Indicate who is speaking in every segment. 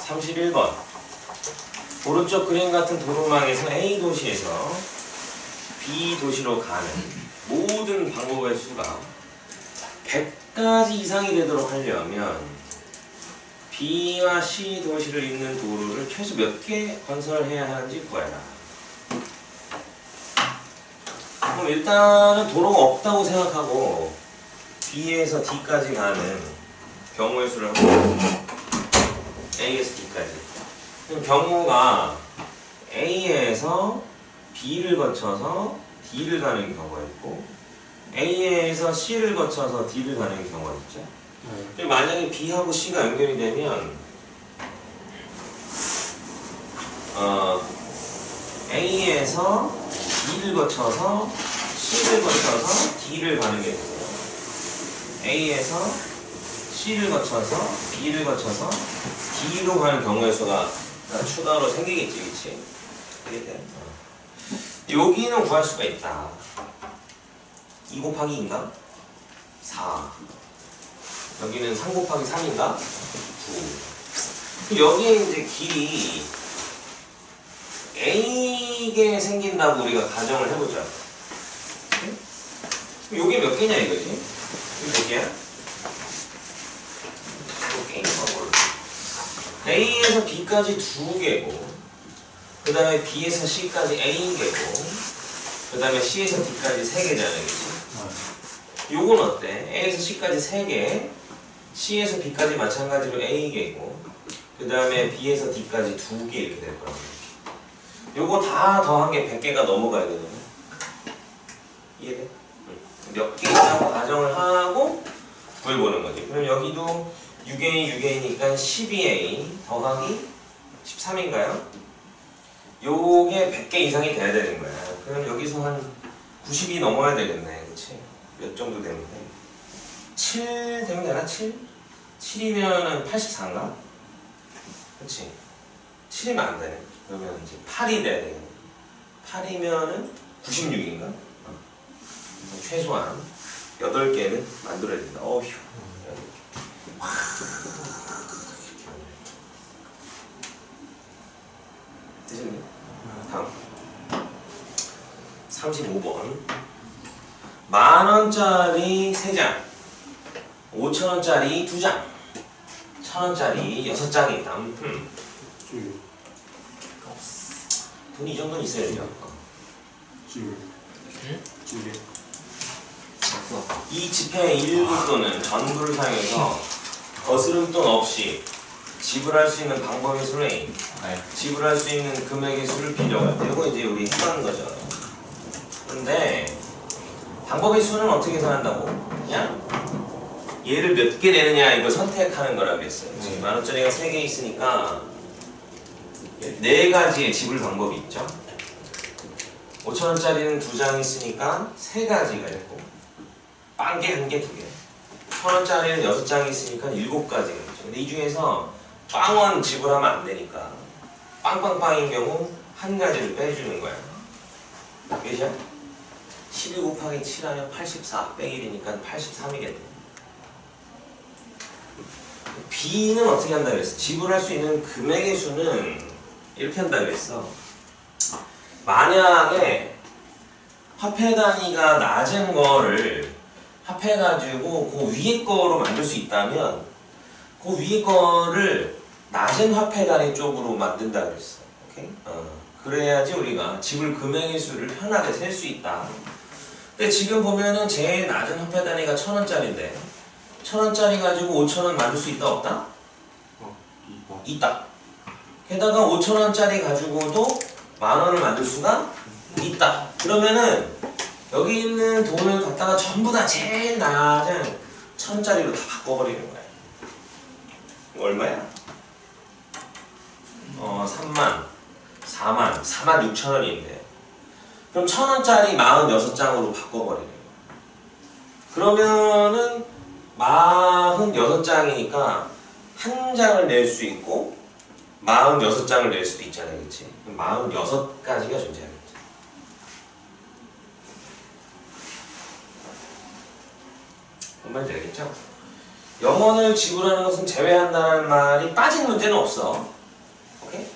Speaker 1: 31번. 오른쪽 그림 같은 도로망에서 A 도시에서 B 도시로 가는 모든 방법의 수가 100가지 이상이 되도록 하려면 B와 C 도시를 잇는 도로를 최소 몇 개 건설해야 하는지 구해라. 그럼 일단은 도로가 없다고 생각하고 B에서 D까지 가는 경우의 수를 한번 A에서 D까지. 그럼 경우가 A에서 B를 거쳐서 D를 가는 경우가 있고 A에서 C를 거쳐서 D를 가는 경우가 있죠. 근데 만약에 B하고 C가 연결이 되면 A에서 B를 거쳐서 C를 거쳐서 D를 가는 게 되고요. A에서 C를 거쳐서 B를 거쳐서 D로 가는 경우의 수가 추가로 생기겠지, 그치? 여기는 구할 수가 있다. 2 곱하기 2인가? 4. 여기는 3 곱하기 3인가? 9. 여기에 이제 길이 A개 생긴다고 우리가 가정을 해보자. 여기 몇 개냐 이거지? 여기 몇 개야? A에서 B까지 2개고 그 다음에 B에서 C까지 A개고 그 다음에 C에서 D까지 3개잖아요, 그치? 요건 어때? A에서 C까지 3개, C에서 B까지 마찬가지로 A개고 그 다음에 B에서 D까지 2개 이렇게 될 거란 말이야. 요거 다 더한 게 100개가 넘어가야 되거든. 이해돼? 몇 개 있다고 가정을 하고 구해보는 거지. 그럼 여기도 6A, 6A니까 12A 더하기 13인가요? 요게 100개 이상이 돼야 되는 거야. 그럼 여기서 한 90이 넘어야 되겠네. 그치? 몇 정도 되면 돼? 7 되면 되나? 7? 7이면은 84인가? 그치? 7이면 안 되네. 그러면 이제 8이 돼야 되겠네. 8이면은 96인가? 최소한 8개는 만들어야 된다. 어휴. 되셨니? 다음 35번. 10,000원짜리 3장, 5,000원짜리 2장, 1,000원짜리 6장이다. 돈이 이 정도는 있어야 되죠. 이 지폐의 일부 또는 전부를 사용해서 거스름돈 없이 지불할 수 있는 방법의 수를 A, 지불할 수 있는 금액의 수를 B라고 할 때 이거 이제 우리 해봤는 거죠. 근데 방법의 수는 어떻게 계산한다고? 그냥 얘를 몇 개 내느냐 이걸 선택하는 거라고 했어요. 10,000원짜리가 3개 있으니까 4가지의 지불 방법이 있죠. 5,000원짜리는 2장 있으니까 3가지가 있고 빵개 1개, 2개. 1,000원짜리는 6장이 있으니까 7가지가 있죠. 근데 이 중에서 빵원 지불하면 안 되니까 빵빵빵인 경우 1가지를 빼주는 거야. 몇이야? 12 곱하기 7 하면 84 빼기 1이니까 83이겠네. B는 어떻게 한다고 했어? 지불할 수 있는 금액의 수는 이렇게 한다고 했어. 만약에 화폐 단위가 낮은 거를 합해가지고 그 위에 거로 만들 수 있다면 그 위에 거를 낮은 화폐 단위 쪽으로 만든다 그랬어. 오케이? 그래야지 우리가 지불 금액의 수를 편하게 셀 수 있다. 근데 지금 보면은 제일 낮은 화폐 단위가 1,000원짜리인데 1,000원짜리 가지고 5,000원 만들 수 있다 없다? 있다. 게다가 5,000원짜리 가지고도 10,000원을 만들 수가 있다. 그러면은 여기 있는 돈을 갖다가 전부 다 제일 낮은 1,000원짜리로 다 바꿔버리는 거야. 얼마야? 3만, 4만, 46,000원인데 그럼 1,000원짜리 46장으로 바꿔버리는 거야. 그러면은 46장이니까 한 장을 낼 수 있고 46장을 낼 수도 있잖아요. 그치? 46가지가 존재하겠지. 뭔 말인지 알겠죠? 영원을 지불하는 것은 제외한다는 말이 빠진 문제는 없어. 오케이?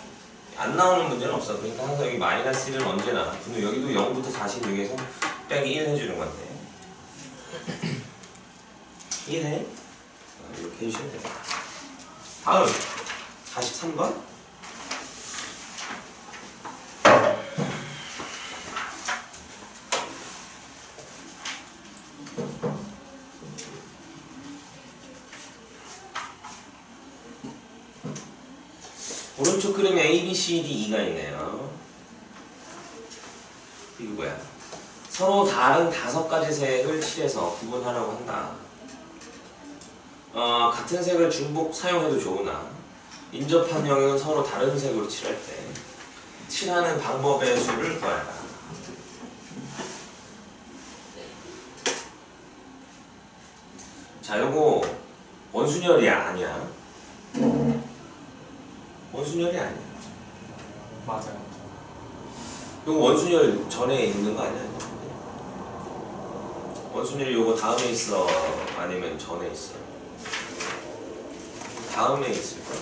Speaker 1: 안 나오는 문제는 없어. 그러니까 항상 여기 마이너스 1은 언제나. 근데 여기도 0부터 46에서 빼기 1 해주는 건데. 이해돼? 이렇게 해주시면 돼요. 다음 43번. 오른쪽 그림에 A, B, C, D, E가 있네요. 이거 뭐야? 서로 다른 5가지 색을 칠해서 구분하라고 한다. 같은 색을 중복 사용해도 좋으나 인접한 영역은 서로 다른 색으로 칠할 때 칠하는 방법의 수를 구하라. 자, 요거 원순열이 아니야. 원순열이 아니야.
Speaker 2: 맞아요.
Speaker 1: 요거 원순열 전에 있는 거 아니야? 원순열이 요거 다음에 있어? 아니면 전에 있어? 다음에 있을 거야.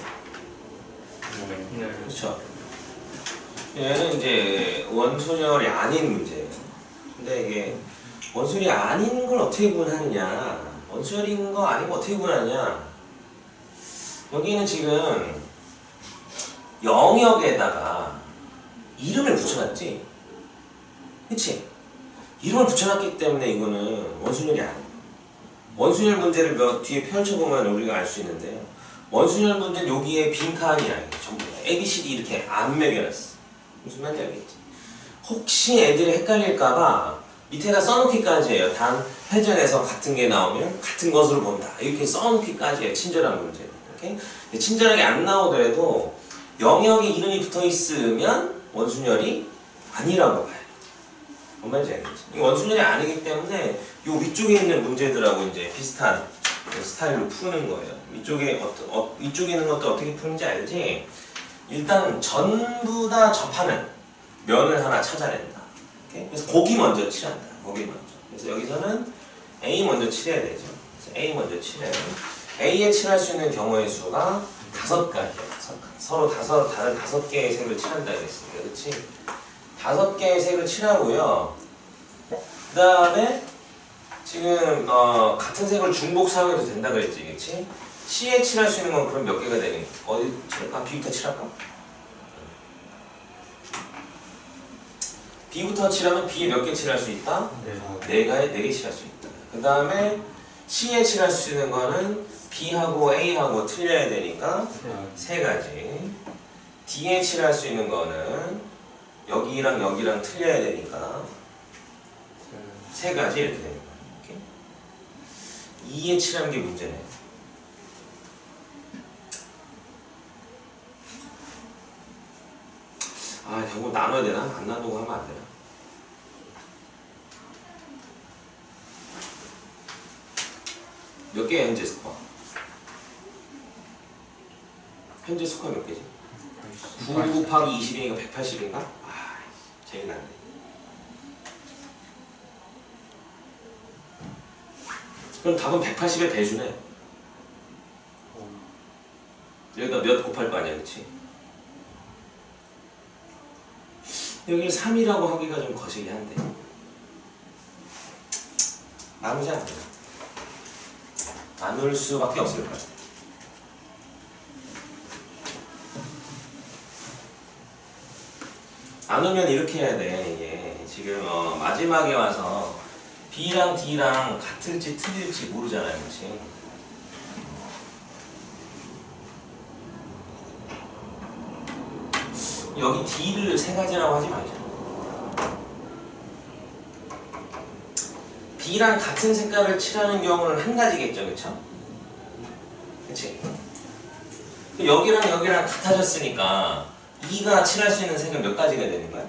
Speaker 2: 네.
Speaker 1: 그렇죠. 얘는 이제 원순열이 아닌 문제예요. 근데 이게 원순열이 아닌 걸 어떻게 구분하느냐? 원순열인 거 아닌 거 어떻게 구분하느냐? 여기는 지금 영역에다가 이름을 붙여놨지? 그치? 이름을 붙여놨기 때문에 이거는 원순열이 아니에요. 원순열 문제를 몇 뒤에 펼쳐보면 우리가 알 수 있는데요. 원순열 문제는 여기에 빈칸이야. 전부 다. A, B, C, D 이렇게 안 매겨놨어. 무슨 말인지 알겠지? 혹시 애들이 헷갈릴까봐 밑에다 써놓기까지예요. 단 회전에서 같은 게 나오면 같은 것으로 본다. 이렇게 써놓기까지예요. 친절한 문제. 이렇게. 친절하게 안 나오더라도 영역에 이름이 붙어있으면 원순열이 아니라고 봐요. 뭔 말인지 알겠지? 이 원순열이 아니기 때문에 이 위쪽에 있는 문제들하고 이제 비슷한 스타일로 푸는 거예요. 위쪽에 있는 것도 어떻게 푸는지 알지? 일단 전부 다 접하는 면을 하나 찾아낸다. 오케이? 그래서 고기 먼저 칠한다. 고기 먼저. 그래서 여기서는 A 먼저 칠해야 되죠. 그래서 A 먼저 칠해요. A에 칠할 수 있는 경우의 수가 5가지예요. 서로 다른 5개의 색을 칠한다 그랬으니까, 그렇지? 5개의 색을 칠하고요. 그 다음에 지금 같은 색을 중복 사용해도 된다 그랬지, 그렇지? C에 칠할 수 있는 건 그럼 몇 개가 되니? 어디 칠할까? B부터 칠할까? B부터 칠하면 B에 몇 개 칠할 수 있다? 네 개 칠할 수 있다. 그 다음에 C에 칠할 수 있는 거는 B하고 A하고 틀려야 되니까 3가지. D에 칠할 수 있는 거는 여기랑 여기랑 틀려야 되니까 3가지 이렇게 되는 거야. 2에 칠하는 게 문제네. 결국 나눠야 되나? 안 나누고 하면 안 되나? 몇 개야 현재 스코어? 현재 스코어 몇 개지? 9 곱하기 20이니까 180인가? 제일 낫네. 그럼 답은 180의 배수네. 여기다 몇 곱할 거 아니야, 그치? 여기를 3이라고 하기가 좀 거시기 한데 나누지 않아요. 나눌 수밖에 없을 것 같아요. 나누면 이렇게 해야 돼. 이게 지금 마지막에 와서 B랑 D랑 같을지 틀릴지 모르잖아요, 그렇지? 여기 D를 3가지라고 하지 말자. B랑 같은 색깔을 칠하는 경우는 1가지겠죠, 그렇죠? 그치? 여기랑 여기랑 같아졌으니까 E가 칠할 수 있는 색은 몇 가지가 되는 거야?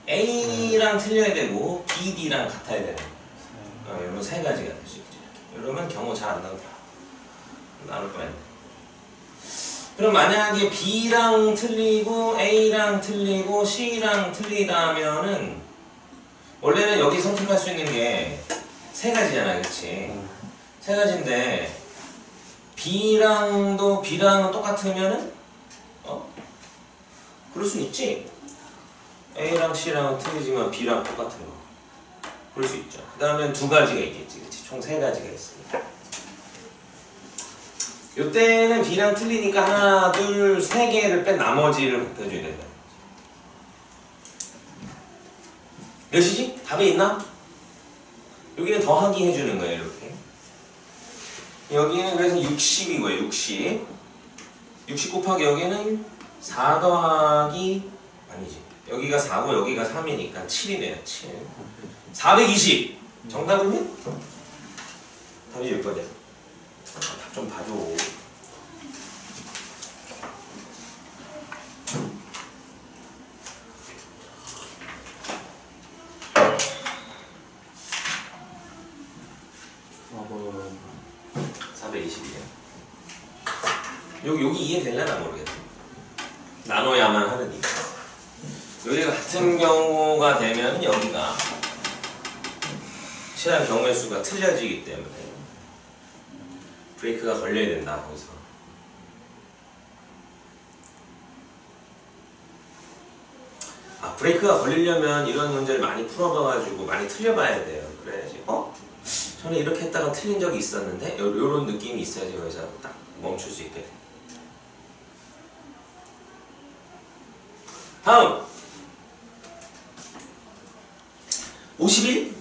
Speaker 1: A랑 틀려야 되고 B, D랑 같아야 되는 거야. 이러면 3가지가 될 수 있죠. 이러면 경우 잘 안 나오더라. 나눌 뻔했네. 그럼 만약에 B랑 틀리고 A랑 틀리고 C랑 틀리다면은 원래는 여기 선택할 수 있는 게 3가지잖아, 그치? 3가지인데 B랑은 똑같으면은 그럴 순 있지. A랑 C랑은 틀리지만 B랑 똑같은 거. 그럴 수 있죠. 그 다음엔 두 가지가 있겠지. 그치? 총 세 가지가 있습니다. 요때는 B랑 틀리니까 하나, 둘, 세 개를 뺀 나머지를 곱해줘야 된다. 몇이지? 답에 있나? 여기는 더하기 해주는 거예요. 이렇게. 여기는 그래서 60이고요. 60. 60 곱하기 여기는 4 더하기 아니지. 여기가 4고 여기가 3이니까 7이네요. 7. 420. 정답은요? 답이 여기까지. 답 좀 봐줘.
Speaker 2: 답은
Speaker 1: 420이에요. 여기 이해되려나 모르겠네. 나눠야만 하느니까. 여기가 같은 경우가 되면 여기가 실한 경우의 수가 틀려지기 때문에 브레이크가 걸려야 된다. 거기서. 브레이크가 걸리려면 이런 문제를 많이 풀어봐가지고 많이 틀려봐야 돼요. 그래야지. 저는 이렇게 했다가 틀린 적이 있었는데 요런 느낌이 있어야지 여기서 딱 멈출 수 있게. 다음 51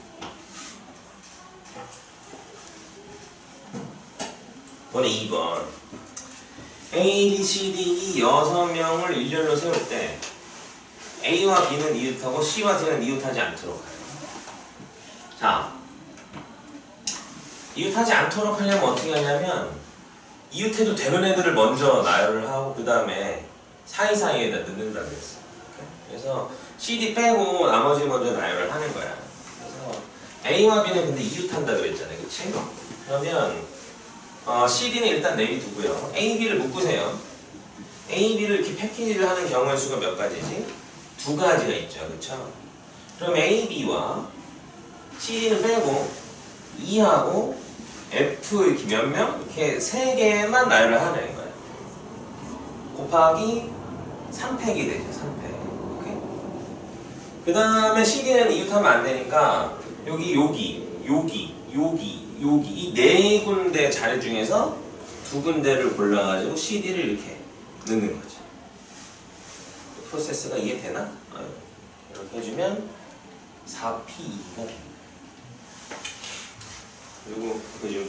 Speaker 1: 번에 2번 A, B, C, D, E 6명을 일렬로 세울 때 A와 B는 이웃하고 C와 D는 이웃하지 않도록 해요. 자, 이웃하지 않도록 하려면 어떻게 하냐면 이웃해도 되는 애들을 먼저 나열을 하고 그 다음에 사이사이에다 넣는다고 했어요. 그래서 CD 빼고 나머지 먼저 나열을 하는 거야. 그래서 A와 B는 근데 이웃한다 그랬잖아요. 그치? 그러면 CD는 일단 내비두고요. A, B를 묶으세요. A, B를 이렇게 패키지를 하는 경우의 수가 몇 가지지? 두 가지가 있죠. 그쵸? 그럼 A, B와 CD는 빼고 E하고 F 이렇게 몇 명? 이렇게 세 개만 나열을 하는 거예요. 곱하기 3팩이 되죠. 3팩. 오케이? 그 다음에 CD는 이웃하면 안 되니까 여기 이 네 군데 자리 중에서 두 군데를 골라가지고 CD를 이렇게 넣는 거죠. 프로세스가 이해되나? 이렇게 해주면 4P2가 됩니다. 그리고 그죠?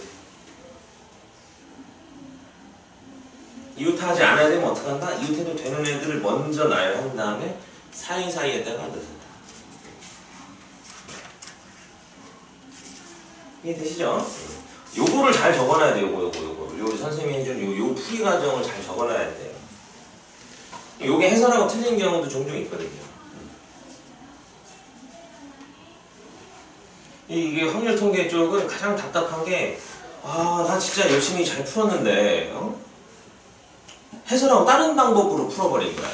Speaker 1: 이웃하지 않아야 되면 어떡한다? 이웃해도 되는 애들을 먼저 나열한 다음에 사이사이에다가 넣는다. 이해되시죠? 요거를 잘 적어놔야 돼요. 요거. 요 선생님이 해준 요 풀이 과정을 잘 적어놔야 돼요. 요게 해설하고 틀린 경우도 종종 있거든요. 이게 확률 통계 쪽은 가장 답답한 게 나 진짜 열심히 잘 풀었는데 해설하고 다른 방법으로 풀어버린 거야.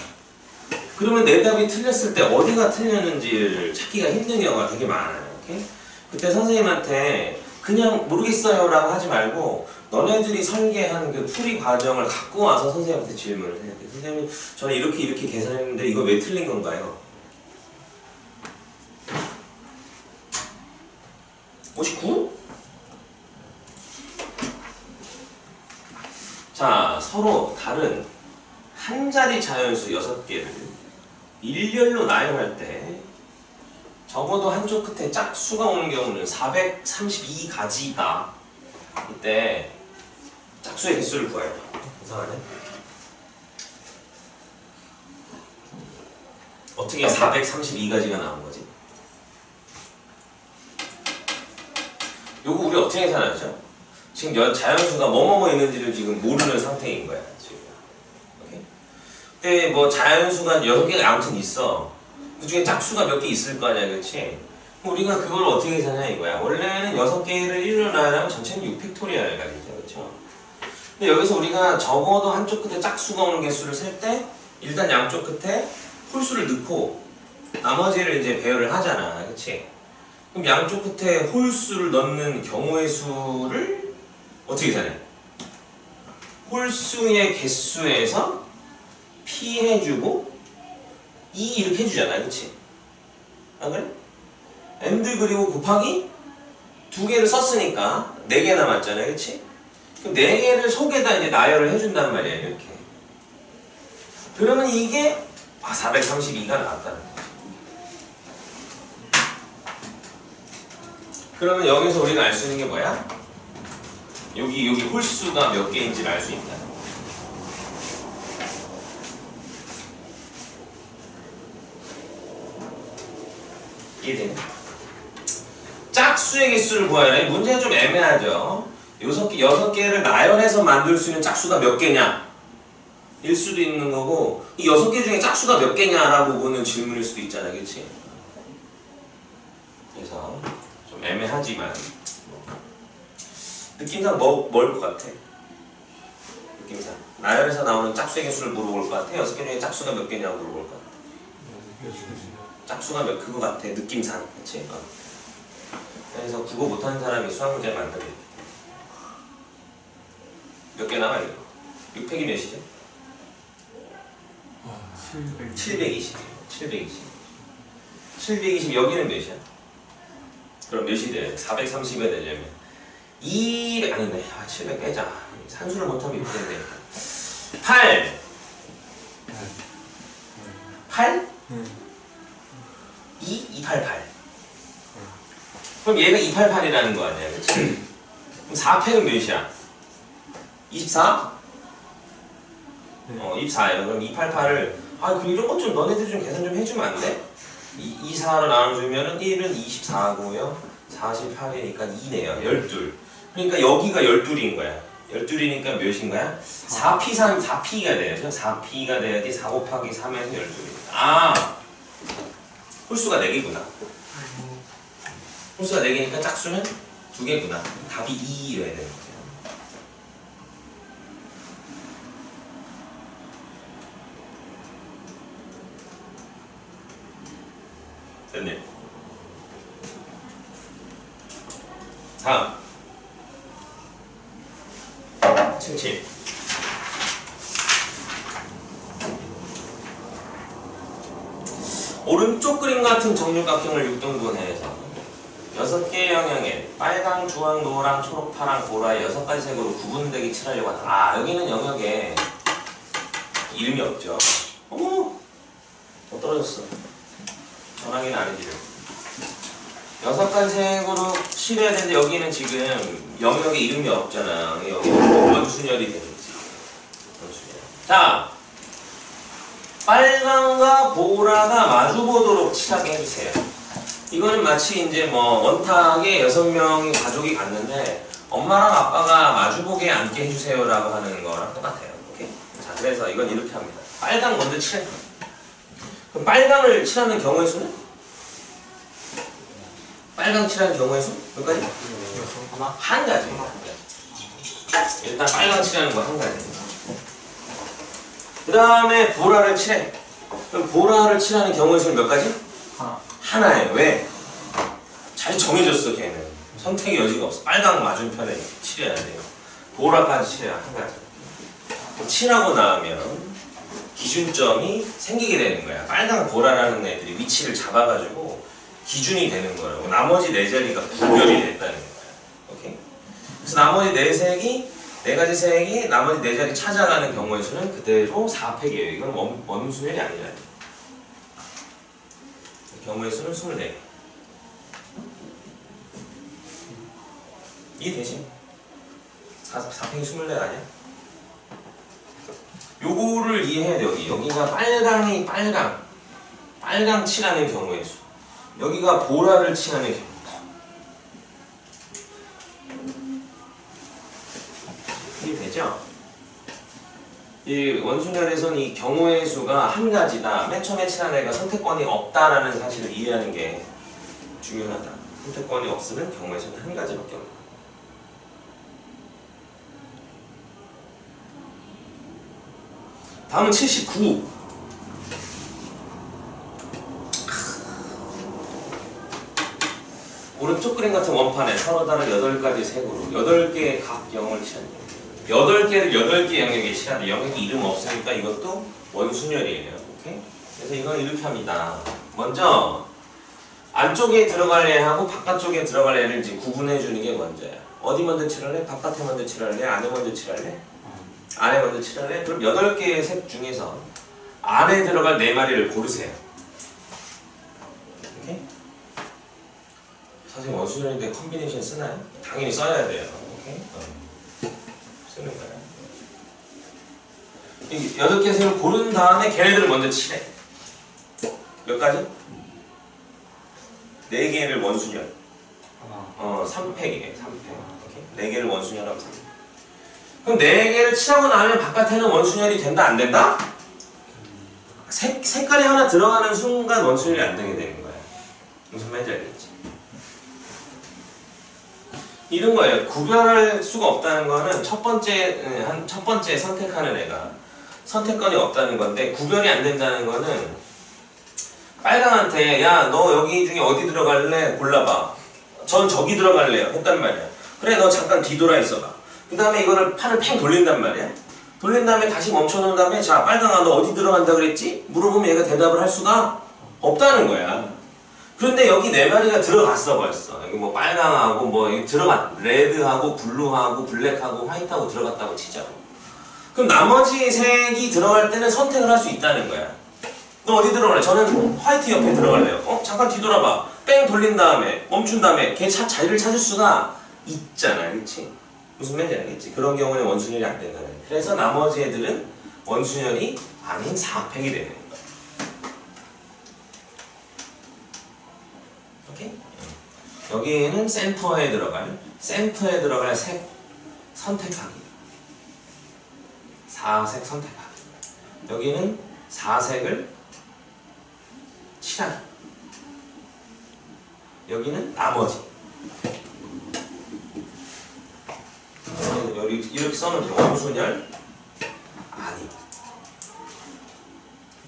Speaker 1: 그러면 내 답이 틀렸을 때 어디가 틀렸는지를 찾기가 힘든 경우가 되게 많아요. 오케이? 그때 선생님한테 그냥 모르겠어요 라고 하지 말고 너네들이 설계한 그 풀이 과정을 갖고 와서 선생님한테 질문을 해야 돼. 선생님 저는 이렇게 계산했는데 이거 왜 틀린 건가요? 59? 자, 서로 다른 한 자리 자연수 6개를 일렬로 나열할 때 적어도 한쪽 끝에 짝수가 오는 경우는 432가지다. 이때 짝수의 개수를 구해요. 이상하네. 어떻게 432가지가 나온 거지? 요거 우리 어떻게 계산하죠? 지금 자연수가 뭐뭐뭐 있는지를 지금 모르는 상태인 거야. 지금. 오케이? 근데 뭐 자연수가 6개가 아무튼 있어. 그 중에 짝수가 몇 개 있을 거 아니야, 그렇지? 우리가 그걸 어떻게 계산하냐 이거야. 원래는 6개를 1로 나열하면 전체는 6팩토리얼 가겠죠, 그렇죠? 근데 여기서 우리가 적어도 한쪽 끝에 짝수가 오는 개수를 셀 때 일단 양쪽 끝에 홀수를 넣고 나머지를 이제 배열을 하잖아, 그렇지? 그럼 양쪽 끝에 홀수를 넣는 경우의 수를 어떻게 계산해? 홀수의 개수에서 P 해주고 E 이렇게 해주잖아, 그치? 안 그래? and 그리고 곱하기 2개를 썼으니까 4개 남았잖아, 그치? 그럼 4개를 속에다 이제 나열을 해준단 말이야, 이렇게. 그러면 이게 432가 나왔다는 거야. 그러면 여기서 우리가 알 수 있는 게 뭐야? 여기 홀수가 몇 개인지를 알 수 있다. 이해되냐? 짝수의 개수를 구하라. 문제는 좀 애매하죠. 6개를 나열해서 만들 수 있는 짝수가 몇 개냐? 일 수도 있는 거고, 이 6개 중에 짝수가 몇 개냐라고 보는 질문일 수도 있잖아, 그치? 그래서 좀 애매하지만 느낌상 뭘 것 같아? 느낌상 나열에서 나오는 짝수의 개수를 물어볼 것 같아? 6개 중에 짝수가 몇 개냐고 물어볼 것 같아? 짝수가 몇 그거 같아, 느낌상, 그치? 그래서 국어 못하는 사람이 수학 문제 만들어. 몇 개 남아, 이거? 6팩이 몇이죠? 720. 720 여기는 몇이야? 그럼 몇이 돼? 430에 되려면 2 아니네. 700 빼자. 산수를 못하면 이렇게 된대. 8 8? 288. 그럼 얘가 288이라는 거 아니야, 그치? 그럼 4팩은 몇이야? 24? 24예요. 그럼 288을 그럼 이런 것 좀 너네들 좀 계산 좀 해주면 안 돼? 24로 나눠주면은 1은 24고요. 48이니까 2네요. 12. 그러니까 여기가 12인 거야. 12이니까 몇인 거야? 4P가 돼야죠. 4P가 돼야지 4 곱하기 3에서 12입니다. 홀수가 4개구나. 홀수가 4개니까 짝수는 2개구나. 답이 2여야 되는 거죠. 됐네. 다음. 층칠. 오른쪽 그림 같은 정육각형을 6등분해서 6개의 영역에 빨강, 주황, 노랑, 초록, 파랑, 보라 6가지 색으로 구분되게 칠하려고 하다. 여기는 영역에 이름이 없죠. 떨어졌어. 전화기는 아니지. 6가지 색으로 칠해야 되는데 여기는 지금 영역에 이름이 없잖아. 여기는 원순열이 되는지. 원순열. 자, 빨강과 보라가 마주보도록 칠하게 해주세요. 이거는 마치 이제 원탁에 6명이 가족이 갔는데 엄마랑 아빠가 마주보게 앉게 해주세요라고 하는 거랑 똑같아요. 오케이? 자, 그래서 이건 이렇게 합니다. 빨강 먼저 칠해. 그럼 빨강을 칠하는 경우의 수는? 빨강 칠하는 경우의 수? 몇 가지? 한 가지. 일단 빨강 칠하는 거 한 가지. 그 다음에 보라를 칠해. 그럼 보라를 칠하는 경우의 수는 몇 가지? 하나예요. 왜? 잘 정해졌어, 걔는. 선택의 여지가 없어. 빨강 맞은편에 칠해야 돼요. 보라까지 칠해야 한 가지. 그럼 칠하고 나면 기준점이 생기게 되는 거야. 빨강, 보라라는 애들이 위치를 잡아가지고 기준이 되는 거라고. 나머지 4자리가 구별이 됐다는 거야. 오케이? 그래서 나머지 4가지 색이 나머지 4자리 찾아가는 경우의 수는 그대로 4팩이에요. 이건 원순열이 아니라. 경우의 수는 24개. 이해되지? 4팩이 24 아니야? 요거를 이해해야 돼. 여기가 빨강이 빨강 칠하는 경우의 수. 여기가 보라를 칠하는 경우. 이해되죠? 이 원순열에서는 이 경우의 수가 한 가지다. 맨 처음에 칠한 애가 선택권이 없다라는 사실을 이해하는 게 중요하다. 선택권이 없으면 경우의 수는 한 가지밖에 없다. 다음은 79. 오른쪽 그림 같은 원판에 서로 다른 8가지 색으로 8개의 각 영을 칠한 8개를 8개 영역에 칠하는데 영역이 이름 없으니까 이것도 원순열이에요. 오케이? 그래서 이건 이렇게 합니다. 먼저 안쪽에 들어갈 애하고 바깥쪽에 들어갈 애를 이제 구분해 주는 게 먼저야. 어디 먼저 칠할래? 바깥에 먼저 칠할래? 안에 먼저 칠할래? 안에 먼저 칠할래? 그럼 8개의 색 중에서 안에 들어갈 4마리를 고르세요. 오케이? 선생님 원순열인데 컨비네이션 쓰나요? 당연히 써야 돼요. 오케이? 쓰는 거야. 이 8개의 색을 고른 다음에 걔네들을 먼저 칠해. 몇 가지? 4개를 원순열. 3팩이에요. 3팩. 4개를 원순열하고 3팩. 그럼 4개를 칠하고 나면 바깥에는 원순열이 된다, 안 된다? 색깔이 하나 들어가는 순간 원순열이 안 되게 되는 거야. 무슨 말인지 알겠지? 이런 거예요. 구별할 수가 없다는 거는 첫 번째 선택하는 애가 선택권이 없다는 건데, 구별이 안 된다는 거는 빨강한테 야, 너 여기 중에 어디 들어갈래? 골라봐. 전 저기 들어갈래요. 했단 말이야. 그래, 너 잠깐 뒤돌아 있어봐. 그 다음에 이거를 판을 팽 돌린단 말이야. 돌린 다음에 다시 멈춰놓은 다음에 자, 빨강아 너 어디 들어간다 그랬지? 물어보면 얘가 대답을 할 수가 없다는 거야. 그런데 여기 4마리가 들어갔어 벌써. 여기 뭐 빨강하고 뭐 레드하고 블루하고 블랙하고 화이트하고 들어갔다고 치자고. 그럼 나머지 색이 들어갈 때는 선택을 할 수 있다는 거야. 너 어디 들어갈래? 저는 화이트 옆에 들어갈래요. 잠깐 뒤돌아봐. 뺑 돌린 다음에 멈춘 다음에 걔 자리를 찾을 수가 있잖아. 그치? 무슨 말인지 알겠지? 그런 경우는 원순열이 안 된다는 거야. 그래서 나머지 애들은 원순열이 아닌 4팩이 되는 거야. 오케이? 여기에는 센터에 들어갈 색 선택하기. 4색 선택하기. 여기는 4색을 칠하기. 여기는 나머지. 여기 이렇게 써놓으면 원순열 아니.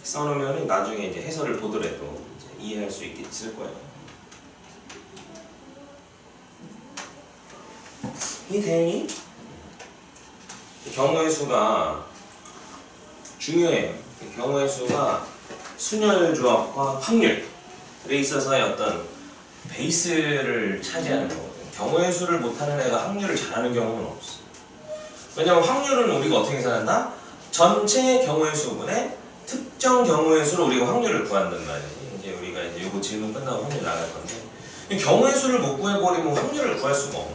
Speaker 1: 써놓으면 나중에 이제 해설을 보더라도 이제 이해할 수 있게 쓸 거예요. 이 대응이 경우의 수가 중요해요. 경우의 수가 순열 조합과 확률에 있어서의 어떤 베이스를 차지하는 거거든요. 경우의 수를 못하는 애가 확률을 잘하는 경우는 없어. 왜냐면 확률은 우리가 어떻게 계산한다? 전체 경우의 수분의 특정 경우의 수로 우리가 확률을 구한단 말이지. 이제 우리가 이제 이거 질문 끝나고 확률 나갈 건데, 경우의 수를 못 구해버리면 확률을 구할 수가 없어.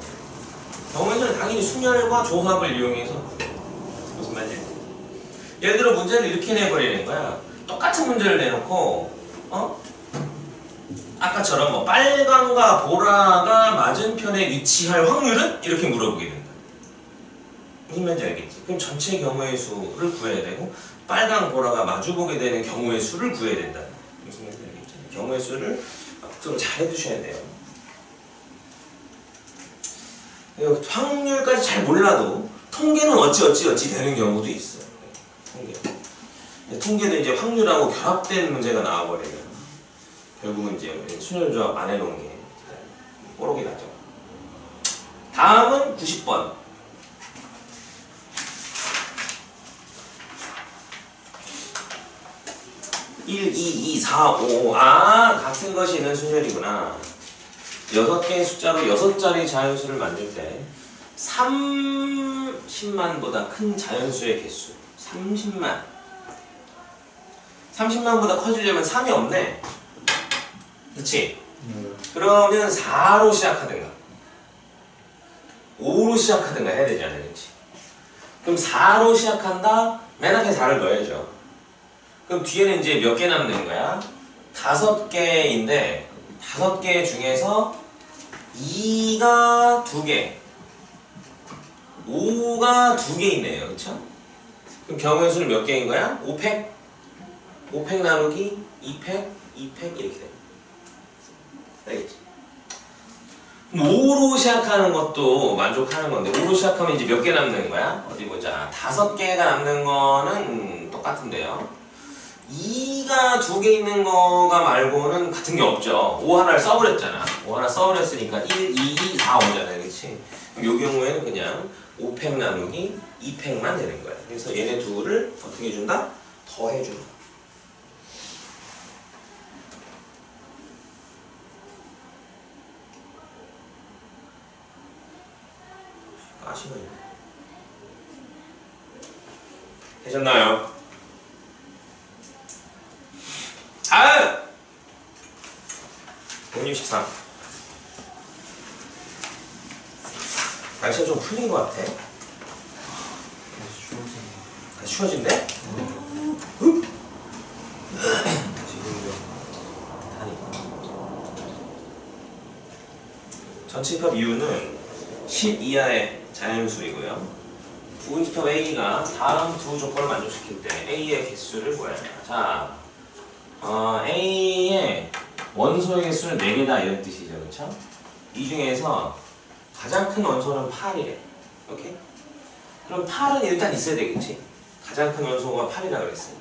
Speaker 1: 경우의 수는 당연히 순열과 조합을 이용해서 무슨 말인지. 예를 들어 문제를 이렇게 내버리는 거야. 똑같은 문제를 내놓고 아까처럼 뭐 빨강과 보라가 맞은편에 위치할 확률은? 이렇게 물어보게 된다. 무슨 말인지 알겠지? 그럼 전체 경우의 수를 구해야 되고 빨강, 보라가 마주보게 되는 경우의 수를 구해야 된다. 무슨 말인지 알겠지? 경우의 수를 좀 잘 해두셔야 돼요. 확률까지 잘 몰라도 통계는 어찌 되는 경우도 있어요. 통계도 이제 확률하고 결합된 문제가 나와버려요. 결국은 이제 순열조합 안 해놓은 게 뽀록이 나죠. 다음은 90번. 1, 2, 2, 4, 5. 같은 것이 있는 순열이구나. 6개의 숫자로 6자리 자연수를 만들 때 30만보다 큰 자연수의 개수. 30만보다 커지려면 3이 없네. 그치? 그러면 4로 시작하든가 5로 시작하든가 해야 되지 않아? 그치? 그럼 4로 시작한다? 맨 앞에 4를 넣어야죠. 그럼 뒤에는 이제 몇 개 남는 거야? 5개인데 5개 중에서 2가 2개, 5가 2개 있네요. 그쵸? 그럼 경우의 수는 몇 개인 거야? 5팩? 5팩 나누기 2팩, 2팩 이렇게 됩니다. 알겠지? 5로 시작하는 것도 만족하는 건데 5로 시작하면 이제 몇 개 남는 거야? 어디 보자. 5개가 남는 거는 똑같은데요. 2가 2개 있는 거가 말고는 같은 게 없죠. 5 하나를 써버렸잖아. 5 하나 써버렸으니까 1, 2, 4, 5잖아요. 그치? 요 경우에는 그냥 5팩 나누기 2팩만 되는 거야. 그래서 얘네 둘을 어떻게 해준다? 더해준다. 아시나요? 되셨나요? 다음! 163. 날씨가 좀 풀린 것 같아. 다시 추워진대? 지금 다니까. 전치집합 이유는 10 이하의 자연수이고요. 부분집합 A가 다음 두 조건을 만족시킬 때 A의 개수를 구해야 합니다. 자, A의 원소의 개수는 4개다 이런 뜻이죠. 그렇죠? 이 중에서 가장 큰 원소는 8이래. 오케이? 그럼 8은 일단 있어야 되겠지? 가장 큰 원소가 8이라 그랬으니까.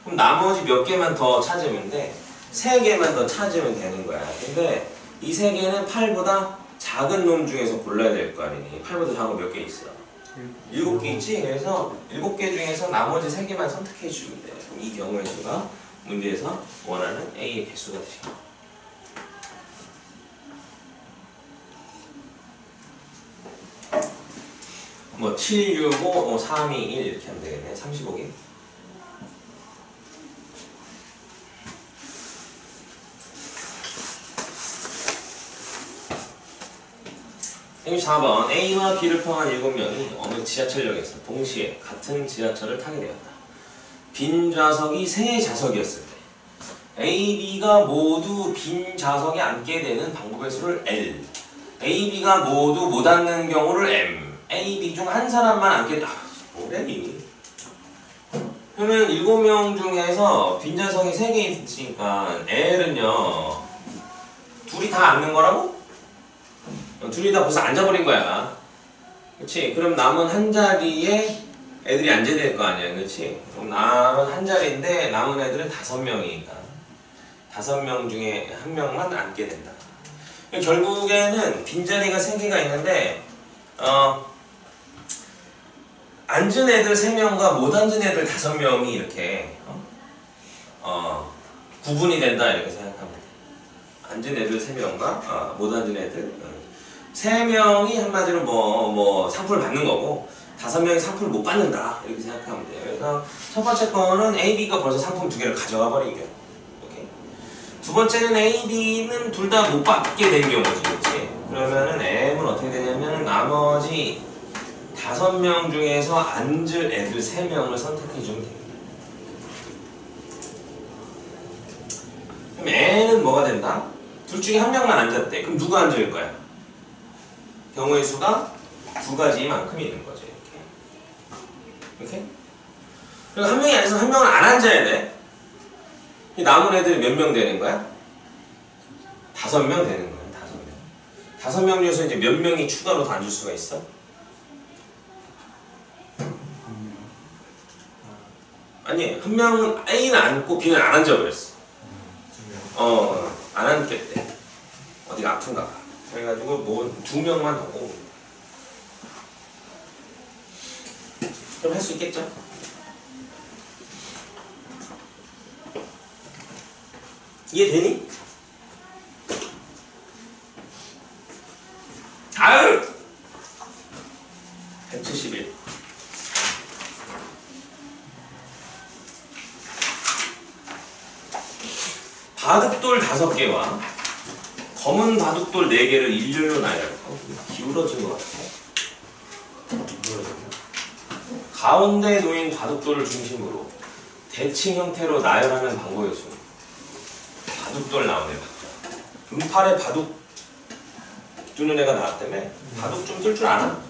Speaker 1: 그럼 나머지 몇 개만 더 찾으면 돼. 3개만 더 찾으면 되는 거야. 근데 이 3개는 8보다 작은 놈 중에서 골라야 될 거 아니니? 8보다 작은 거 몇 개 있어? 7개 있지? 그래서 7개 중에서 나머지 3개만 선택해 주면 돼. 그럼 이 경우의 수가 문제에서 원하는 A의 개수가 되죠. 뭐 7, 6, 5, 3, 2, 1 이렇게 하면 되겠네. 35개. 여기 4번 A와 B를 포함한 7명이 어느 지하철역에서 동시에 같은 지하철을 타게 되었다. 빈 좌석이 3좌석이었을 때 A, B가 모두 빈 좌석에 앉게 되는 방법의 수를 L, A, B가 모두 못 앉는 경우를 M, A, B 중 한 사람만 앉게 뭐래니? 그러면 7명 중에서 빈 좌석이 3개 있으니까 L은요 둘이 다 앉는 거라고? 둘이 다 벌써 앉아버린 거야. 그치? 그럼 남은 한 자리에 애들이 앉아야 될 거 아니야. 그치? 그럼 남은 한 자리인데 남은 애들은 5명이니까 5명 중에 1명만 앉게 된다. 결국에는 빈자리가 3개가 있는데 앉은 애들 3명과 못 앉은 애들 5명이 이렇게 구분이 된다 이렇게 생각하면 돼. 앉은 애들 3명과 못 앉은 애들 3명이 한마디로 뭐 상품을 받는 거고 5명이 상품을 못 받는다 이렇게 생각하면 돼요. 그래서 첫 번째 거는 A, B가 벌써 상품 2개를 가져가 버린 경우. 오케이? 두 번째는 A, B는 둘 다 못 받게 된 경우지. 그렇지? 그러면은 M은 어떻게 되냐면 나머지 5명 중에서 앉을 애들 3명을 선택해 주면 됩니다. 그럼 N은 뭐가 된다? 둘 중에 1명만 앉았대. 그럼 누가 앉을 거야? 경우의 수가 2가지만큼 있는 거죠. 이렇게. 이렇게? 그리고 1명이 앉아서 1명은 안 앉아야 돼. 남은 애들이 몇 명 되는 거야? 5명 되는 거야. 5명. 5명 중에서 이제 몇 명이 추가로 더 앉을 수가 있어? 아니, 1명은 A는 앉고 B는 안 앉아버렸어. 안 앉겠대. 어디가 아픈가 봐. 그래가지고 뭐 2명만 더 뽑은 거야. 그럼 할 수 있겠죠? 이해되니? 아유! 171. 바둑돌 5개와 검은 바둑돌 4개를 일렬로 나열해. 기울어진 것 같아. 가운데 놓인 바둑돌을 중심으로 대칭 형태로 나열하는 방법의 수. 바둑돌 나오네. 은팔에 바둑 두는 애가 나왔다며. 바둑 좀 쓸 줄 아나?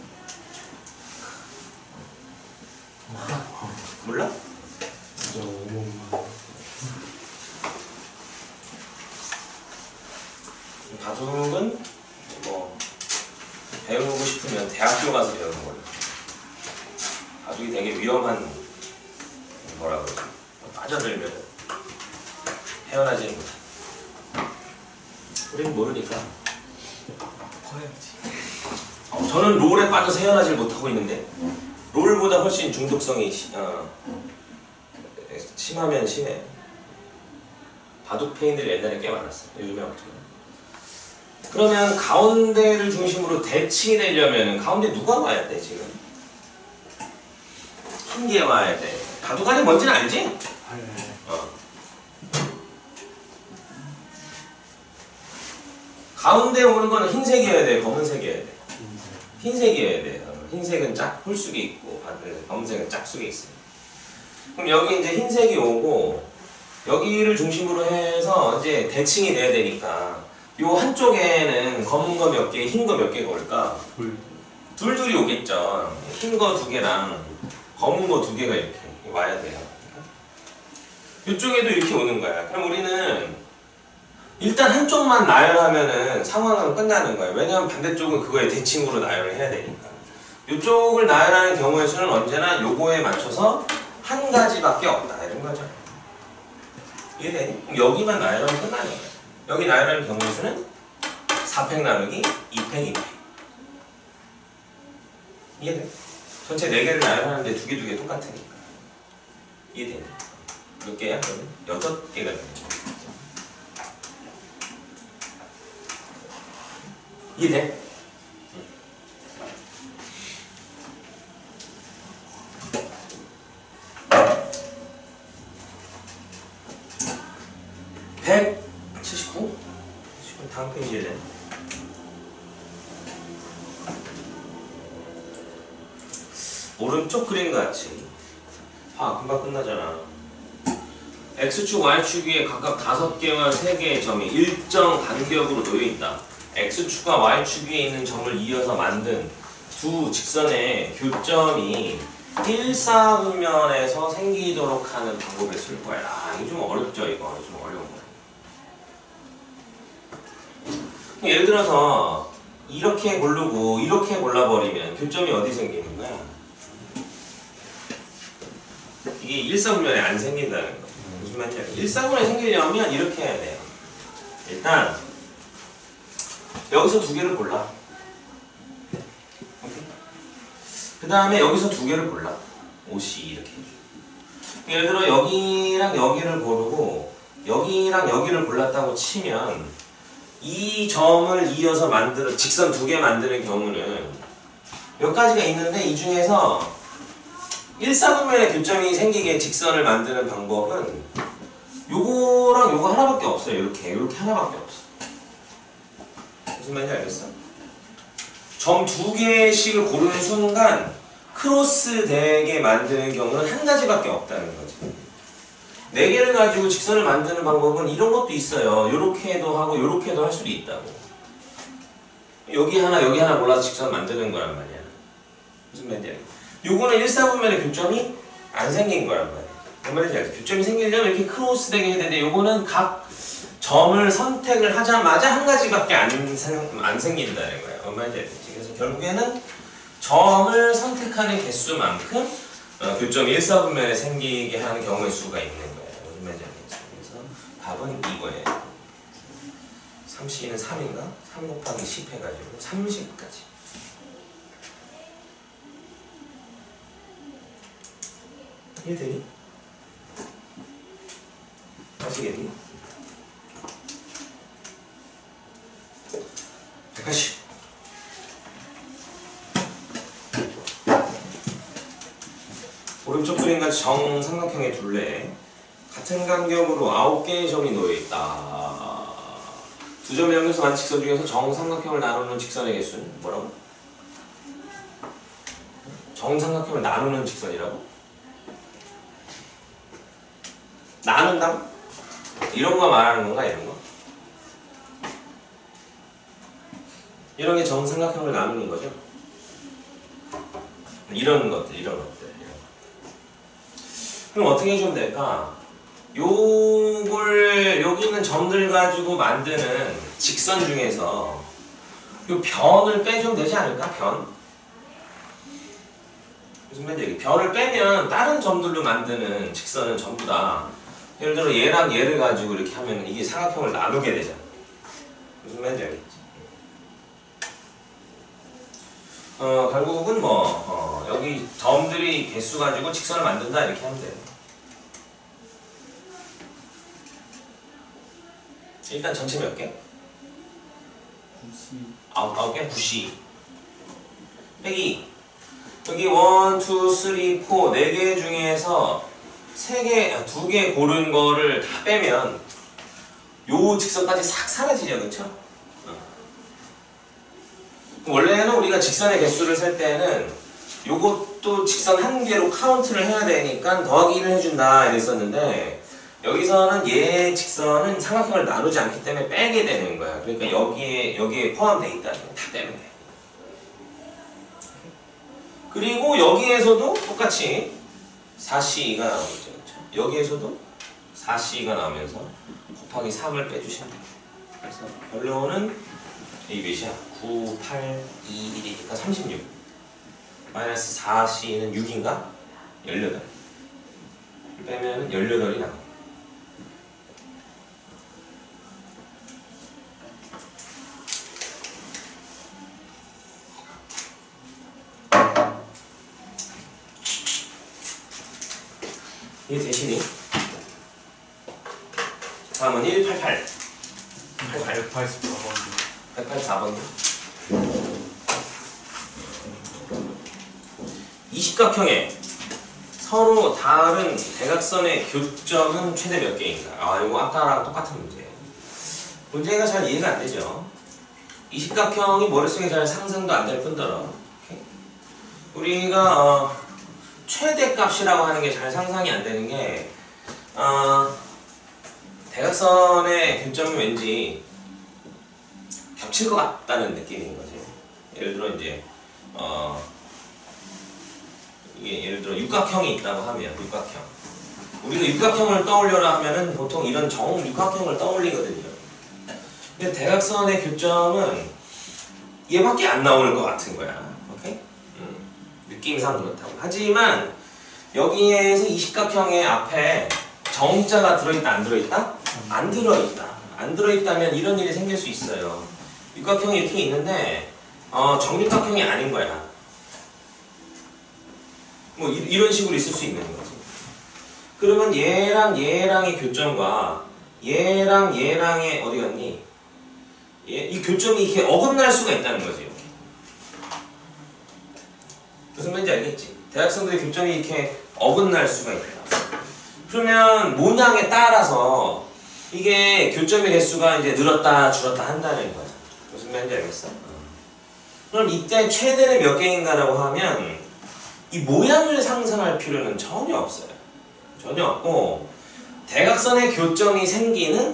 Speaker 1: 몰라? 바둑은 뭐 배우고 싶으면 대학교 가서 배우는 거예요. 바둑이 되게 위험한 뭐라 그러지? 빠져들면 헤어나지는 못해. 우리는 모르니까
Speaker 2: 커야지.
Speaker 1: 저는 롤에 빠져서 헤어나질 못하고 있는데 롤보다 훨씬 중독성이 심하면 심해. 바둑 페인들이 옛날에 꽤 많았어. 요즘에 없지만. 그러면 가운데를 중심으로 대칭이 되려면 가운데 누가 와야 돼 지금? 흰게 와야 돼. 바둑 안에 뭔지는 알지?
Speaker 2: 네.
Speaker 1: 가운데 오는 거는 흰색이어야 돼, 검은색이어야 돼. 흰색이어야 돼. 흰색은 홀쑥이 있고 검은색은 짝쑥이 있어요. 그럼 여기 이제 흰색이 오고 여기를 중심으로 해서 이제 대칭이 돼야 되니까 요 한쪽에는 검은 거 몇 개, 흰 거 몇 개가 올까? 둘둘이 오겠죠. 흰 거 2개랑 검은 거 2개가 이렇게 와야 돼요. 이쪽에도 이렇게 오는 거야. 그럼 우리는 일단 한쪽만 나열하면은 상황은 끝나는 거예요. 왜냐하면 반대쪽은 그거에 대칭으로 나열을 해야 되니까. 이쪽을 나열하는 경우의 수는 언제나 요거에 맞춰서 한 가지밖에 없다 이런 거죠. 이해되니? 그럼 여기만 나열하면 끝나는 거예요. 여기 나열하는 경우의 수는 4팩 나누기 2팩 2팩. 이해돼? 전체 4개를 나열하는데 2개 똑같으니까. 이해되니? 몇 개야? 그러면 6개가 되는 거죠. 이해돼? 백 79? 지금 다음 페이지에 오른쪽 그림 같이 금방 끝나잖아. X축, Y축 위에 각각 5개와 3개의 점이 일정 간격으로 놓여있다. X축과 Y축 위에 있는 점을 이어서 만든 두 직선의 교점이 일사분면에서 생기도록 하는 방법을 쓸 거야. 이거 좀 어렵죠, 이거. 좀 어려운 거야. 예를 들어서 이렇게 고르고 이렇게 골라버리면 교점이 어디 생기는 거야? 이게 일사분면에 안 생긴다는 거. 무슨 말인지 알죠? 일사분면에 생기려면 이렇게 해야 돼요. 일단 여기서 2개를 골라. 그 다음에 여기서 2개를 골라. OC 이렇게 해줘. 예를 들어 여기랑 여기를 고르고 여기랑 여기를 골랐다고 치면 이 점을 이어서 만들어 직선 2개 만드는 경우는 몇 가지가 있는데 이 중에서 일사분면의 교점이 생기게 직선을 만드는 방법은 요거랑 요거 하나밖에 없어요. 이렇게 하나밖에 없어. 무슨 말인지 알겠어? 점 2개씩을 고르는 순간 크로스 되게 만드는 경우는 한 가지밖에 없다는 거지. 4개를 가지고 직선을 만드는 방법은 이런 것도 있어요. 요렇게도 하고 요렇게도 할 수도 있다고. 여기 하나 골라서 직선 만드는 거란 말이야. 무슨 말인지 알겠어? 요거는 일사분면의 교점이 안 생긴 거란 말이야. 뭔 말인지 알겠어? 교점이 생기려면 이렇게 크로스 되게 해야 되는데 요거는 각 점을 선택을 하자마자 한 가지밖에 안 생긴다는 거예요. 뭔 말인지 알겠지? 그래서 결국에는 점을 선택하는 개수만큼 교점이 일사분면에 생기게 하는 경우의 수가 있는 거예요. 무슨 말인지 알겠지? 그래서 답은 이거예요. 3C는 3인가? 3 곱하기 10 해가지고 30까지. 이해되니? 아시겠니? 180. 오른쪽 그림같이 정삼각형의 둘레 같은 간격으로 9개의 점이 놓여있다. 두 점을 연결해서 만든 직선 중에서 정삼각형을 나누는 직선의 개수는 뭐라고? 정삼각형을 나누는 직선이라고? 나눈다고? 이런 거 말하는 건가? 이런 거? 이런 게 정삼각형을 나누는 거죠? 이런 것들. 그럼 어떻게 해주면 될까? 요걸 여기 있는 점들 가지고 만드는 직선 중에서 요 변을 빼주면 되지 않을까? 변. 무슨 말인지 변을 빼면 다른 점들로 만드는 직선은 전부 다 예를 들어 얘랑 얘를 가지고 이렇게 하면 이게 삼각형을 나누게 되잖아. 무슨 말인지 알겠지? 결국은 뭐 여기 점들이 개수 가지고 직선을 만든다 이렇게 하면 돼요. 일단 전체 몇 개? 9개? 9시 빼기 여기 1, 2, 3, 4 4개 중에서 2개 고른 거를 다 빼면 요 직선까지 싹 사라지죠, 그쵸? 원래는 우리가 직선의 개수를 셀 때는 요것도 직선 한 개로 카운트를 해야 되니까 더하기 1을 해준다 이랬었는데 여기서는 얘 직선은 삼각형을 나누지 않기 때문에 빼게 되는 거야. 그러니까 여기에 포함되어 있다는 거 다 빼면 돼. 그리고 여기에서도 똑같이 4C가 나오겠죠. 그렇죠? 여기에서도 4C가 나오면서 곱하기 3을 빼주시면 돼요. 그래서 결론은 이 몇이야? 9, 8, 2, 1이니까 36 마이너스 4C는 6인가? 18 빼면 18이 나와. 이게 대신이 다음은 188 184번도 20각형의 서로 다른 대각선의 교점은 최대 몇 개인가? 이거 아까랑 똑같은 문제예요. 문제가 잘 이해가 안 되죠. 20각형이 머릿속에 잘 상상도 안 될 뿐더러 우리가 최대값이라고 하는 게 잘 상상이 안 되는 게 대각선의 교점은 왠지 겹칠 것 같다는 느낌인 거지. 예를 들어 이제 이게 예를 들어 육각형이 있다고 하면 육각형 우리가 육각형을 떠올려라 하면은 보통 이런 정 육각형을 떠올리거든요. 근데 대각선의 교점은 얘밖에 안 나오는 것 같은 거야. 오케이? 느낌상 그렇다고. 하지만 여기에서 이 십각형의 앞에 정자가 들어있다 안 들어있다? 안 들어있다. 안 들어있다면 이런 일이 생길 수 있어요. 육각형이 이렇게 있는데 정육각형이 아닌 거야. 뭐 이런 식으로 있을 수 있는 거지. 그러면 얘랑 얘랑의 교점과 얘랑 얘랑의 어디 갔니? 이 교점이 이렇게 어긋날 수가 있다는 거지. 이렇게. 무슨 말인지 알겠지? 대각선들의 교점이 이렇게 어긋날 수가 있다. 그러면 모양에 따라서 이게 교점의 개수가 이제 늘었다 줄었다 한다는 거야. 무슨 말인지 알겠어? 그럼 이때 최대는 몇 개인가라고 하면 이 모양을 상상할 필요는 전혀 없어요. 전혀 없고 대각선의 교점이 생기는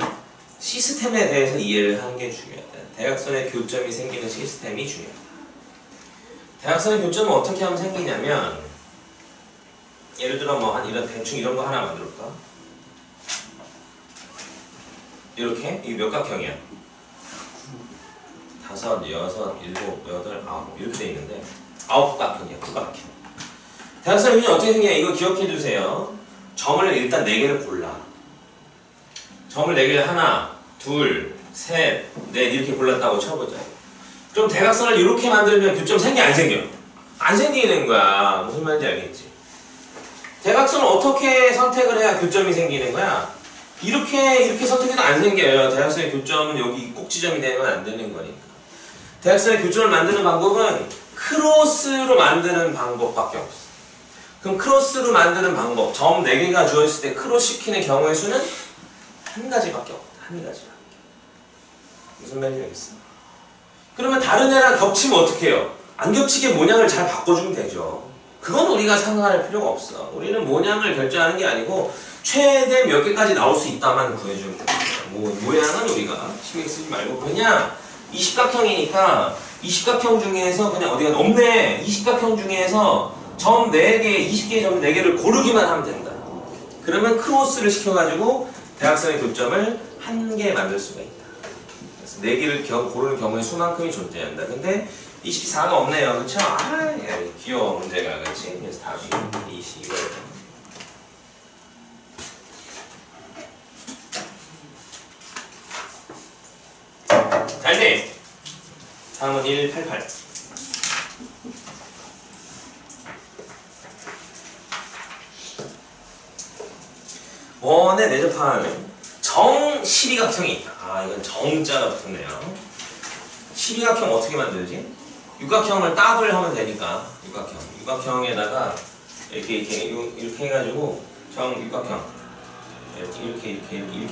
Speaker 1: 시스템에 대해서 이해를 하는 게 중요하다. 대각선의 교점이 생기는 시스템이 중요하다. 대각선의 교점은 어떻게 하면 생기냐면 예를 들어 뭐 한 이런 대충 이런 거 하나 만들어볼까? 이렇게 이게 몇 각형이야? 5, 6, 7, 8, 9 이렇게 돼 있는데 9각형이야. 9각형. 대각선의 교점이 어떻게 생기냐? 이거 기억해 두세요. 점을 일단 4개를 골라. 점을 4개를 하나, 둘, 셋, 넷 이렇게 골랐다고 쳐보자. 그럼 대각선을 이렇게 만들면 교점 생겨 안 생겨? 안 생기는 거야. 무슨 말인지 알겠지? 대각선을 어떻게 선택을 해야 교점이 생기는 거야? 이렇게 선택해도 안 생겨요. 대각선의 교점은 여기 꼭지점이 되면 안 되는 거니까. 대각선의 교점을 만드는 방법은 크로스로 만드는 방법밖에 없어. 그럼 크로스로 만드는 방법, 점 4개가 주어있을 때 크로스 시키는 경우의 수는 한 가지밖에 없다. 한 가지밖에. 무슨 말인지 알겠어? 그러면 다른 애랑 겹치면 어떻게 해요? 안 겹치게 모양을 잘 바꿔주면 되죠. 그건 우리가 상상할 필요가 없어. 우리는 모양을 결정하는 게 아니고 최대 몇 개까지 나올 수 있다만 구해주면 됩니다. 모양은 우리가 신경 쓰지 말고 그냥 20각형이니까 20각형 중에서 그냥 어디가 없네. 20각형 중에서 점 4개, 20개의 점 4개를 고르기만 하면 된다. 그러면 크로스를 시켜가지고 대각선의 교점을 한 개 만들 수가 있다. 그래서 4개를 고르는 경우에 수만큼이 존재한다. 근데 24가 없네요. 그쵸? 귀여운 문제가, 그치? 그래서 답이 22가 잘 돼! 다음은 188. 원에 내접하는 정실이각형이 있다. 아, 이건 정자가 붙었네요. 실이각형 어떻게 만들지? 육각형을 따블 하면 되니까 육각형에다가 이렇게 해가지고 정육각형 이렇게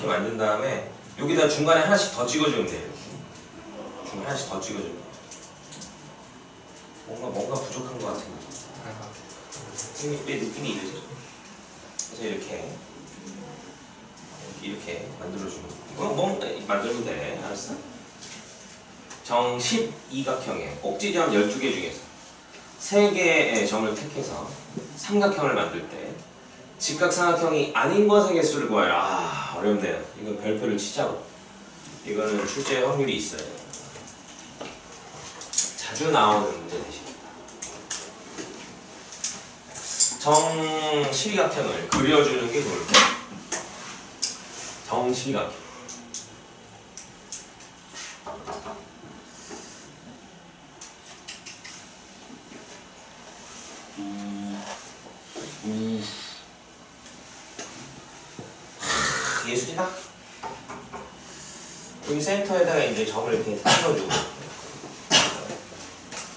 Speaker 1: 만든 다음에 여기다 중간에 하나씩 더 찍어주면 돼요. 중간에 하나씩 더 찍어주면 돼요. 뭔가 부족한 것 같은데. 왜 느낌이 이러지? 그래서 이렇게 만들어주면 만들면 돼. 알았어? 정 12각형의 꼭지점 12개 중에서 3개의 점을 택해서 삼각형을 만들 때 직각삼각형이 아닌 것의 개수를 구하라. 아, 어렵네요. 이건 별표를 치자고. 이거는 출제 확률이 있어요. 자주 나오는 문제 되십니다. 정 12각형을 그려주는 게 좋을까요? 정 12각형. 예술이다. 여기 센터에다가 이제 점을 이렇게 찍어주고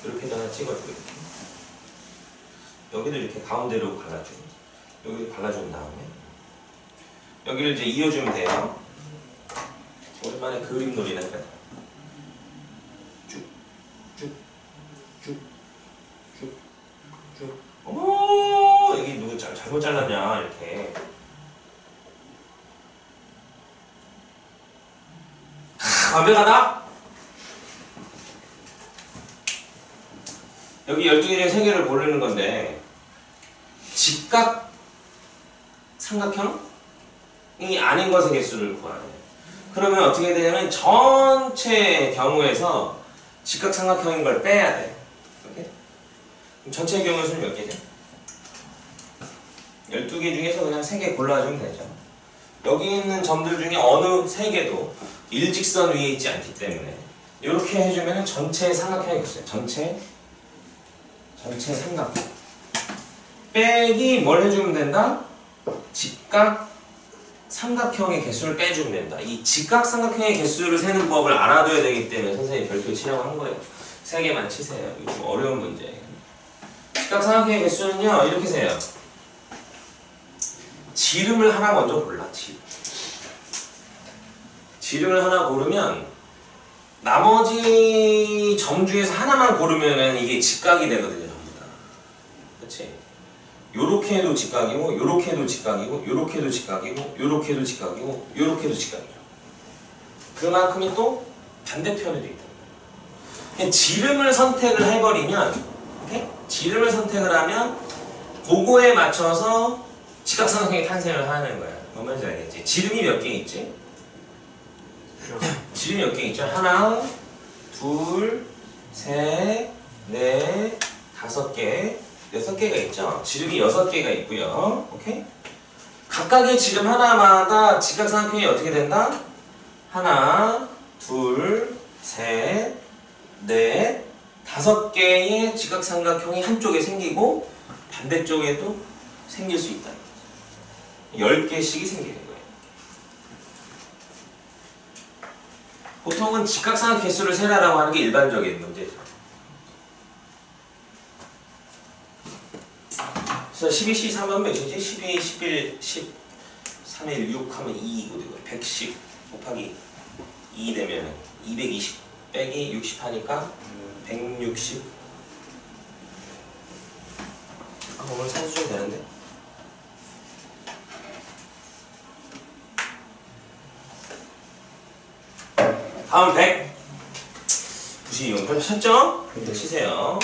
Speaker 1: 이렇게도 하나 찍어주고 여기도 이렇게 가운데로 갈라주고 여기도 갈라준 다음에 여기를 이제 이어주면 돼요. 오랜만에 그림 놀이나 해봐요. 쭉. 어머, 여기 누구 잘못 잘랐냐 이렇게. 완벽하다? 여기 12개 중에 3개를 고르는 건데 직각 삼각형이 아닌 것의 개수를 구하래. 그러면 어떻게 되냐면 전체 경우에서 직각 삼각형인 걸 빼야 돼. 이렇게? 그럼 전체 경우의 수는 몇 개죠? 12개 중에서 그냥 3개 골라주면 되죠. 여기 있는 점들 중에 어느 3개도 일직선 위에 있지 않기 때문에 이렇게 해주면 전체 삼각형이 됐어요. 전체 삼각형 빼기 뭘 해주면 된다? 직각 삼각형의 개수를 빼주면 된다. 이 직각 삼각형의 개수를 세는 법을 알아둬야 되기 때문에 선생님이 별표 치라고 한 거예요. 3개만 치세요. 이거 좀 어려운 문제. 직각 삼각형의 개수는요 이렇게 세요. 지름을 하나 먼저 골라. 지름을 하나 고르면 나머지 점 중에서 하나만 고르면은 이게 직각이 되거든요, 전부 다. 그치? 요렇게 해도 직각이고, 요렇게 해도 직각이고, 요렇게 해도 직각이고, 요렇게 해도 직각이고, 요렇게 해도 직각이죠. 그만큼이 또 반대편에도 있다. 지름을 선택을 해버리면, 오케이? 지름을 선택을 하면 그거에 맞춰서 직각삼각형이 탄생을 하는 거야. 뭔 말인지 알겠지? 지름이 몇 개 있지? 지름이 몇 개 있죠? 하나, 둘, 셋, 넷, 5개, 6개가 있죠? 지름이 6개가 있고요. 오케이? 각각의 지름 하나마다 직각삼각형이 어떻게 된다? 하나, 둘, 셋, 넷, 5개의 직각삼각형이 한쪽에 생기고 반대쪽에도 생길 수 있다. 10개씩이 생기는 거예요. 보통은 직각삼각 개수를 세라라고 하는 게 일반적인 문제죠. 그래서 12, 13은 몇이지? 12, 11, 10, 3일, 6 하면 2이고 110 곱하기 2 되면 220 빼기 60 하니까 160. 오늘 산수 좀 되는데? 다음 100. 92번 별표 쳤죠? 별표 치세요.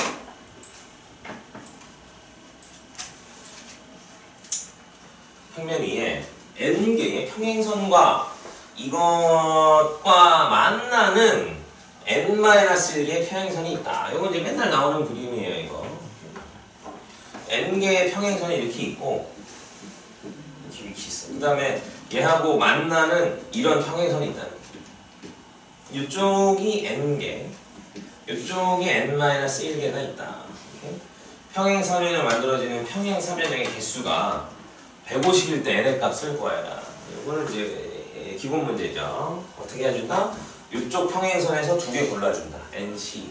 Speaker 1: 평면 위에 n개의 평행선과 이것과 만나는 n-1개의 평행선이 있다. 이건 이제 맨날 나오는 그림이에요, 이거. n개의 평행선이 이렇게 있고 이렇게 있어. 그 다음에 얘하고 만나는 이런 평행선이 있다는 거예요. 이쪽이 n개, 이쪽이 n-1개가 있다. 이렇게. 평행선으로 만들어지는 평행삼변형의 개수가 150일 때 n의 값을 구하라. 이거는 이제 기본 문제죠. 어떻게 해준다? 이쪽 평행선에서 두 개 골라준다. NC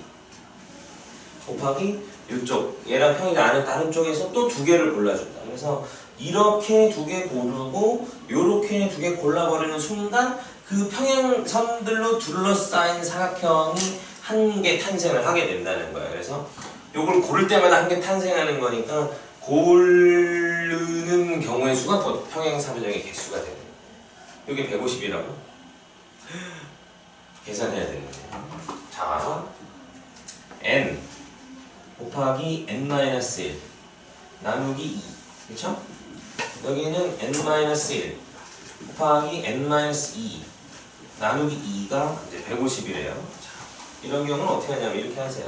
Speaker 1: 곱하기 이쪽 얘랑 평이 나는 다른 쪽에서 또 두 개를 골라준다. 그래서 이렇게 두 개 고르고 요렇게 두 개 골라버리는 순간 그 평행선들로 둘러싸인 사각형이 한 개 탄생을 하게 된다는 거예요. 그래서 요걸 고를 때마다 한 개 탄생하는 거니까 고르는 경우의 수가 더 평행사변형의 개수가 되는 거예요. 이게 150이라고? 계산해야 되는데. 자, n 곱하기 n-1 나누기 2. 그쵸? 여기는 n-1 곱하기 n-2 나누기 2가 이제 150이래요. 이런 경우는 어떻게 하냐면 이렇게 하세요.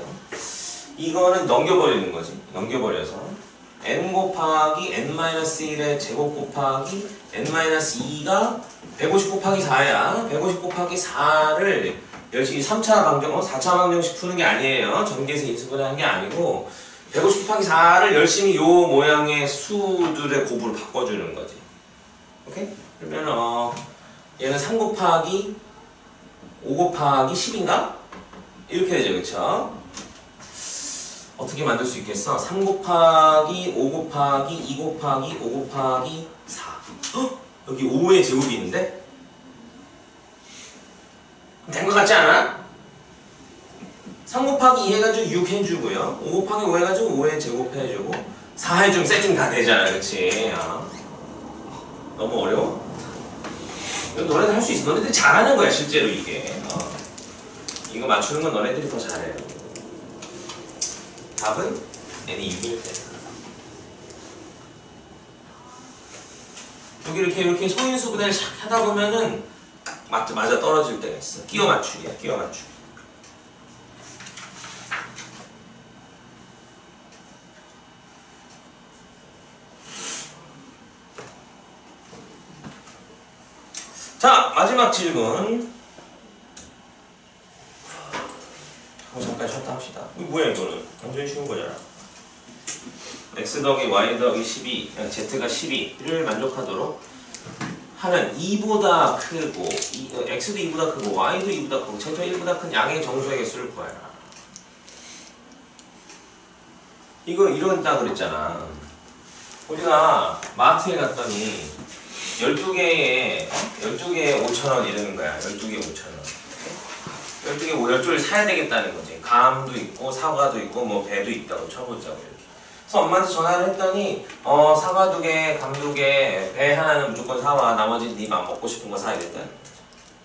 Speaker 1: 이거는 넘겨버리는 거지. 넘겨버려서 n 곱하기 n-1의 제곱 곱하기 n-2가 150 곱하기 4야. 150 곱하기 4를 열심히 3차 방정, 4차 방정식 푸는 게 아니에요. 전개에서 인수분해 하는 게 아니고 150 곱하기 4를 열심히 요 모양의 수들의 곱으로 바꿔주는 거지. 오케이? 그러면 얘는 3 곱하기 5 곱하기 10인가? 이렇게 되죠. 그쵸? 어떻게 만들 수 있겠어? 3 곱하기 5 곱하기 2 곱하기 5 곱하기 4. 헉? 여기 5의 제곱이 있는데? 된 것 같지 않아? 3 곱하기 2 해가지고 6 해주고요. 5 곱하기 5 해가지고 5의 제곱 해주고 4 해주면 세팅 다 되잖아. 그치? 너무 어려워? 너네들 할 수 있어. 너네들 잘하는 거야 실제로 이게. 이거 맞추는 건 너네들이 더 잘해요. 답은 n이 6일 때. 여기 이렇게 소인수분해를 샥 하다 보면은 맞아 떨어질 때가 있어. 끼워 맞추기야, 끼워 맞추기. 자, 마지막 질문. 잠깐 쉬었다 합시다. 이거 뭐야 이거는? 완전히 쉬운 거잖아. x 더하기 y 더하기 12, z가 12를 만족하도록 하는 2보다 크고 x도 2보다 크고 y도 2보다 크고 z가 1보다 큰 양의 정수의 개수를 구하라. 이거 이런다 그랬잖아. 우리가 마트에 갔더니 12개에 5,000원 이러는 거야. 12개 5,000원. 12개 12를 사야 되겠다는 거지. 감도 있고 사과도 있고 뭐 배도 있다고 쳐보자고 이렇게. 그래서 엄마한테 전화를 했더니 사과 2개, 감 2개, 배 하나는 무조건 사와. 나머지는 네 맘 먹고 싶은 거 사야겠다는 거지.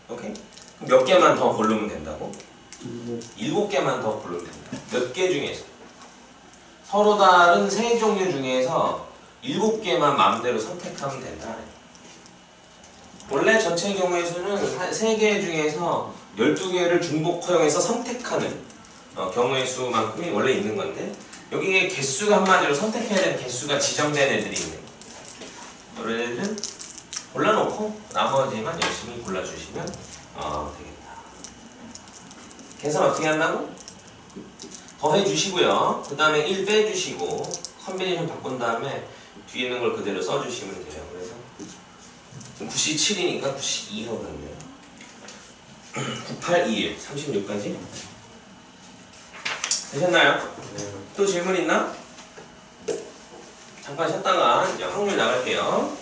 Speaker 1: 오케이? 몇 개만 더 고르면 된다고? 7개만 더 고르면 된다. 몇 개 중에서? 서로 다른 세 종류 중에서 7개만 마음대로 선택하면 된다. 원래 전체 경우의 수는 3개 중에서 12개를 중복 허용해서 선택하는 경우의 수만큼이 원래 있는 건데 여기에 개수가 한마디로 선택해야 되는 개수가 지정된 애들이 있는 거예요. 이런 애들은 골라놓고 나머지만 열심히 골라주시면 되겠다. 계산 어떻게 한다고? 더해주시고요. 그 다음에 1 빼주시고 컨비네이션 바꾼 다음에 뒤에 있는 걸 그대로 써주시면 돼요. 그래서 97이니까 92로 그러네요. 9821 36까지 되셨나요?
Speaker 2: 네.
Speaker 1: 또 질문 있나? 잠깐 쉬었다가 이제 확률 나갈게요.